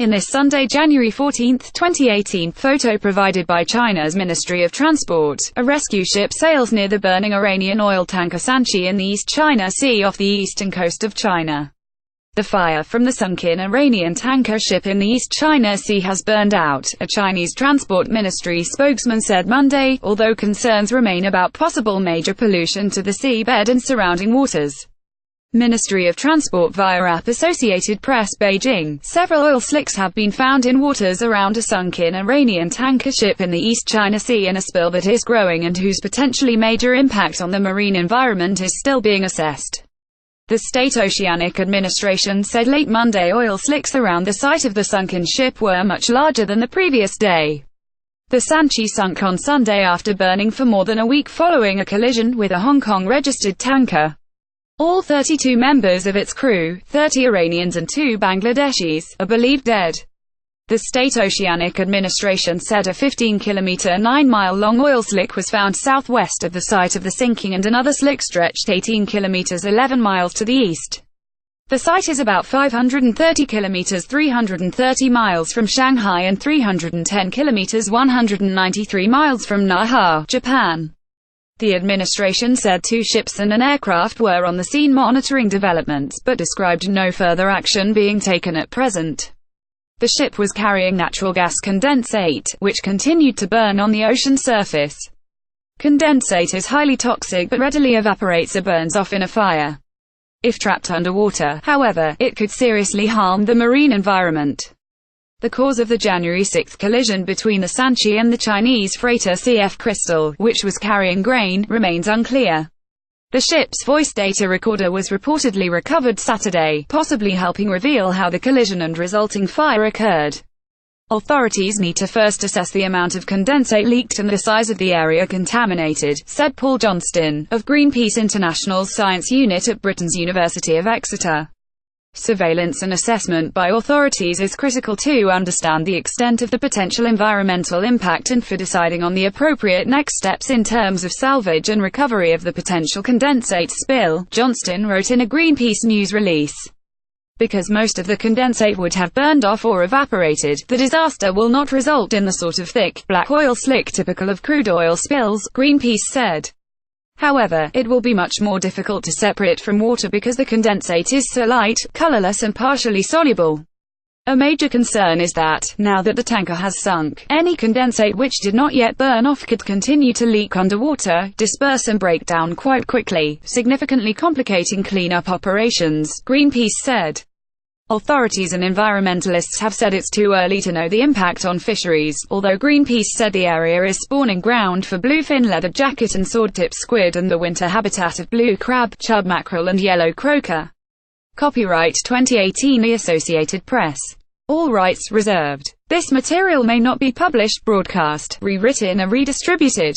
In this Sunday, January 14, 2018, photo provided by China's Ministry of Transport, a rescue ship sails near the burning Iranian oil tanker Sanchi in the East China Sea off the eastern coast of China. The fire from the sunken Iranian tanker ship in the East China Sea has burned out, a Chinese Transport Ministry spokesman said Monday, although concerns remain about possible major pollution to the seabed and surrounding waters. Ministry of Transport via app Associated Press BEIJING. Several oil slicks have been found in waters around a sunken Iranian tanker ship in the East China Sea in a spill that is growing and whose potentially major impact on the marine environment is still being assessed. The State Oceanic Administration said late Monday oil slicks around the site of the sunken ship were much larger than the previous day. The Sanchi sunk on Sunday after burning for more than a week following a collision with a Hong Kong-registered tanker. All 32 members of its crew, 30 Iranians and 2 Bangladeshis, are believed dead. The State Oceanic Administration said a 15-kilometer 9-mile-long oil slick was found southwest of the site of the sinking and another slick stretched 18 kilometers 11 miles to the east. The site is about 530 kilometers 330 miles from Shanghai and 310 kilometers 193 miles from Naha, Japan. The administration said 2 ships and an aircraft were on the scene monitoring developments, but described no further action being taken at present. The ship was carrying natural gas condensate, which continued to burn on the ocean surface. Condensate is highly toxic but readily evaporates or burns off in a fire. If trapped underwater, however, it could seriously harm the marine environment. The cause of the January 6 collision between the Sanchi and the Chinese freighter CF Crystal, which was carrying grain, remains unclear. The ship's voice data recorder was reportedly recovered Saturday, possibly helping reveal how the collision and resulting fire occurred. Authorities need to first assess the amount of condensate leaked and the size of the area contaminated, said Paul Johnston, of Greenpeace International's Science Unit at Britain's University of Exeter. Surveillance and assessment by authorities is critical to understand the extent of the potential environmental impact and for deciding on the appropriate next steps in terms of salvage and recovery of the potential condensate spill, Johnston wrote in a Greenpeace news release. Because most of the condensate would have burned off or evaporated, the disaster will not result in the sort of thick, black oil slick typical of crude oil spills, Greenpeace said. However, it will be much more difficult to separate from water because the condensate is so light, colorless and partially soluble. A major concern is that, now that the tanker has sunk, any condensate which did not yet burn off could continue to leak underwater, disperse and break down quite quickly, significantly complicating cleanup operations, Greenpeace said. Authorities and environmentalists have said it's too early to know the impact on fisheries, although Greenpeace said the area is spawning ground for bluefin leatherjacket and swordtip squid and the winter habitat of blue crab, chub mackerel and yellow croaker. Copyright 2018 The Associated Press. All rights reserved. This material may not be published, broadcast, rewritten or redistributed.